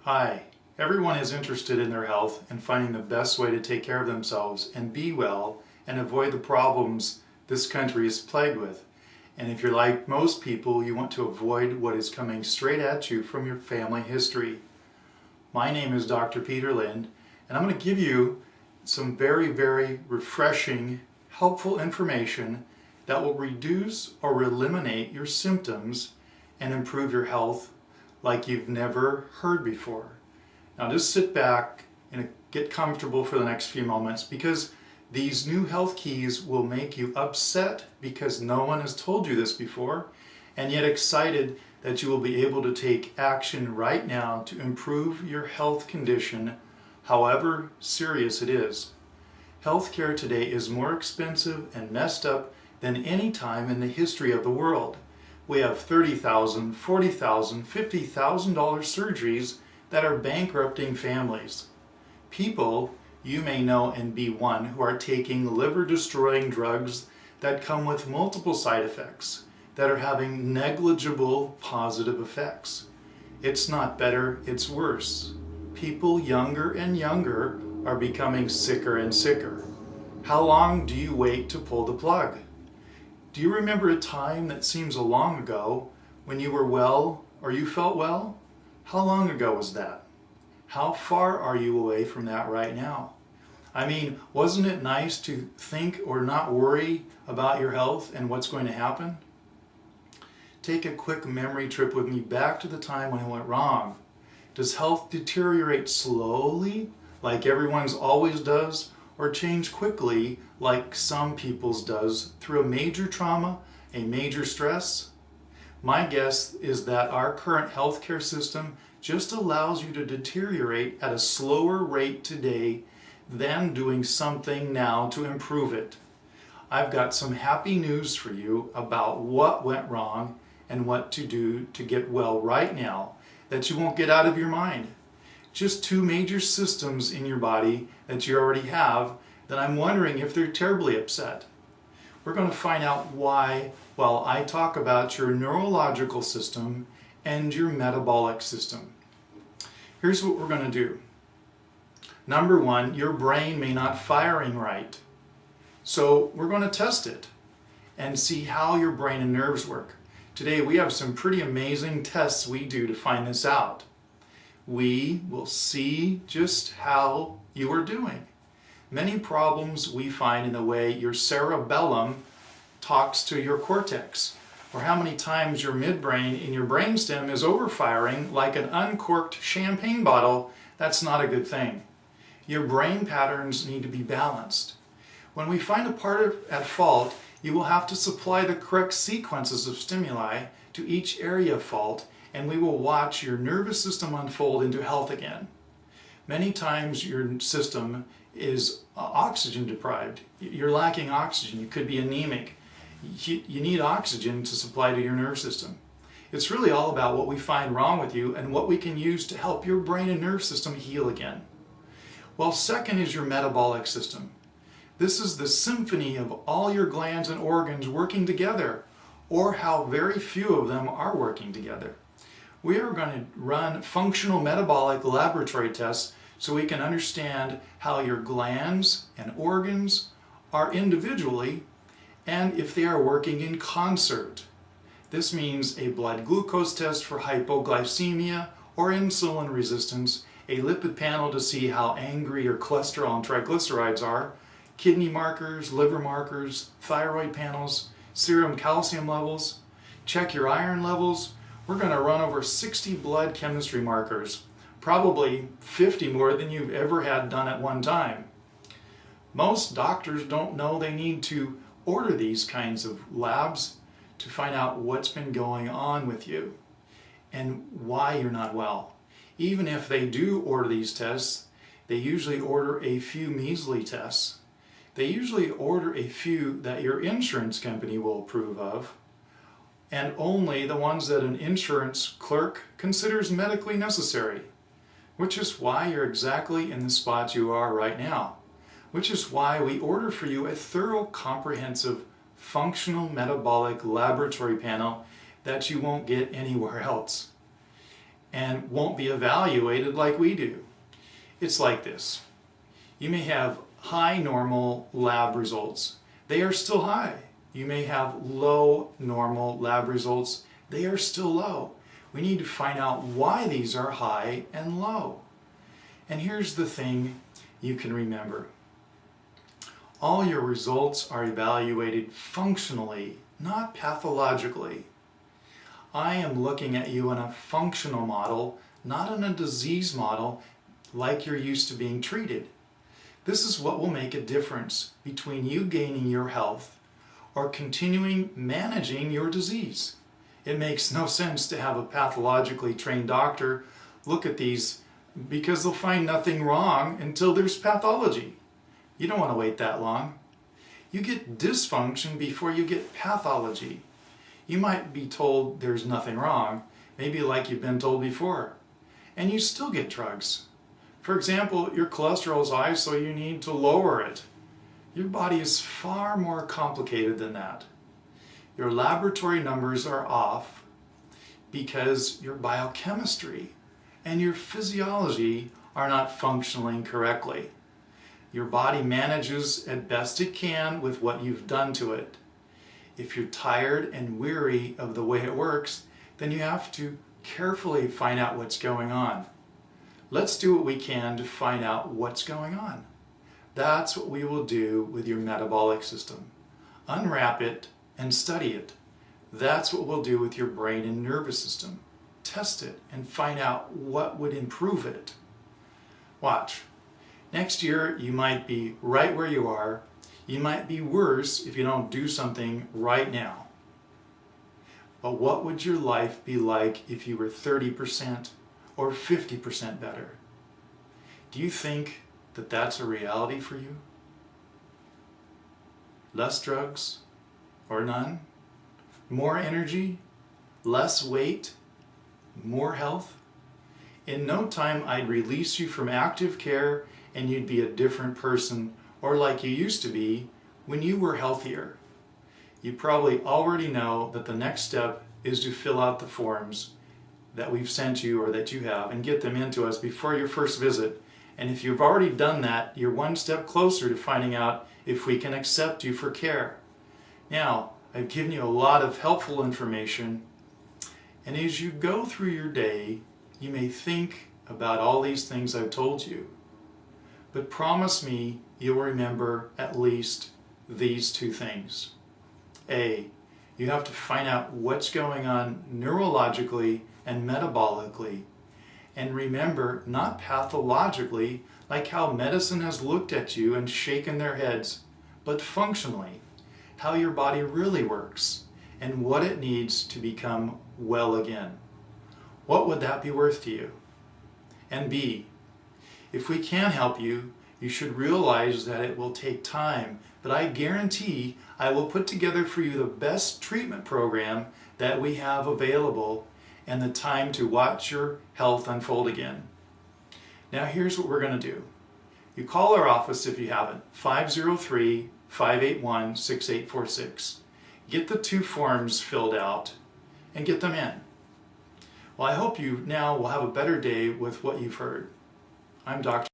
Hi, everyone is interested in their health and finding the best way to take care of themselves and be well and avoid the problems this country is plagued with. And if you're like most people, you want to avoid what is coming straight at you from your family history. My name is Dr. Peter Lind, and I'm going to give you some very refreshing, helpful information that will reduce or eliminate your symptoms and improve your health like you've never heard before. Now just sit back and get comfortable for the next few moments, because these new health keys will make you upset because no one has told you this before, and yet excited that you will be able to take action right now to improve your health condition, however serious it is. Healthcare today is more expensive and messed up than any time in the history of the world. We have $30,000, $40,000, $50,000 surgeries that are bankrupting families. People you may know and be one who are taking liver-destroying drugs that come with multiple side effects that are having negligible positive effects. It's not better, it's worse. People younger and younger are becoming sicker and sicker. How long do you wait to pull the plug? Do you remember a time that seems a long ago when you were well or you felt well? How long ago was that? How far are you away from that right now? I mean, wasn't it nice to think or not worry about your health and what's going to happen? Take a quick memory trip with me back to the time when it went wrong. Does health deteriorate slowly, like everyone's always does, or change quickly like some people's does through a major trauma, a major stress? My guess is that our current healthcare system just allows you to deteriorate at a slower rate today than doing something now to improve it. I've got some happy news for you about what went wrong and what to do to get well right now that you won't get out of your mind. Just two major systems in your body that you already have that I'm wondering if they're terribly upset. We're going to find out why while I talk about your neurological system and your metabolic system. Here's what we're going to do. Number one, your brain may not firing right. So we're going to test it and see how your brain and nerves work. Today we have some pretty amazing tests we do to find this out. We will see just how you are doing. Many problems we find in the way your cerebellum talks to your cortex, or how many times your midbrain in your brainstem is overfiring like an uncorked champagne bottle. That's not a good thing. Your brain patterns need to be balanced. When we find a part at fault, you will have to supply the correct sequences of stimuli to each area of fault, and we will watch your nervous system unfold into health again. Many times your system is oxygen deprived. You're lacking oxygen. You could be anemic. You need oxygen to supply to your nerve system. It's really all about what we find wrong with you and what we can use to help your brain and nerve system heal again. Well, second is your metabolic system. This is the symphony of all your glands and organs working together, or how very few of them are working together. We are going to run functional metabolic laboratory tests so we can understand how your glands and organs are individually and if they are working in concert. This means a blood glucose test for hypoglycemia or insulin resistance, a lipid panel to see how angry your cholesterol and triglycerides are, kidney markers, liver markers, thyroid panels, serum calcium levels, check your iron levels. We're going to run over 60 blood chemistry markers, probably 50 more than you've ever had done at one time. Most doctors don't know they need to order these kinds of labs to find out what's been going on with you and why you're not well. Even if they do order these tests, they usually order a few measly tests. They usually order a few that your insurance company will approve of, and only the ones that an insurance clerk considers medically necessary, which is why you're exactly in the spot you are right now, which is why we order for you a thorough, comprehensive, functional metabolic laboratory panel that you won't get anywhere else. and won't be evaluated like we do. It's like this. You may have high normal lab results. They are still high. You may have low normal lab results. They are still low. We need to find out why these are high and low. And here's the thing you can remember. All your results are evaluated functionally, not pathologically. I am looking at you in a functional model, not in a disease model like you're used to being treated. This is what will make a difference between you gaining your health or continuing managing your disease. It makes no sense to have a pathologically trained doctor look at these because they'll find nothing wrong until there's pathology. You don't want to wait that long. You get dysfunction before you get pathology. You might be told there's nothing wrong, maybe like you've been told before, and you still get drugs. For example, your cholesterol is high, so you need to lower it. Your body is far more complicated than that. Your laboratory numbers are off because your biochemistry and your physiology are not functioning correctly. Your body manages as best it can with what you've done to it. If you're tired and weary of the way it works, then you have to carefully find out what's going on. Let's do what we can to find out what's going on. That's what we will do with your metabolic system. Unwrap it and study it. That's what we'll do with your brain and nervous system. Test it and find out what would improve it. Watch. Next year, you might be right where you are. You might be worse if you don't do something right now. But what would your life be like if you were 30% or 50% better? Do you think that that's a reality for you? Less drugs or none? More energy? Less weight? More health? In no time, I'd release you from active care and you'd be a different person, or like you used to be when you were healthier. You probably already know that the next step is to fill out the forms that we've sent you or that you have and get them into us before your first visit. And if you've already done that, you're one step closer to finding out if we can accept you for care. Now, I've given you a lot of helpful information, and as you go through your day, you may think about all these things I've told you. But promise me you'll remember at least these two things. A, you have to find out what's going on neurologically and metabolically. And remember, not pathologically, like how medicine has looked at you and shaken their heads, but functionally, how your body really works and what it needs to become well again. What would that be worth to you? And B, if we can help you, you should realize that it will take time, but I guarantee I will put together for you the best treatment program that we have available and the time to watch your health unfold again. Now here's what we're going to do. You call our office if you haven't, 503-581-6846. Get the 2 forms filled out and get them in. Well, I hope you now will have a better day with what you've heard. I'm Dr.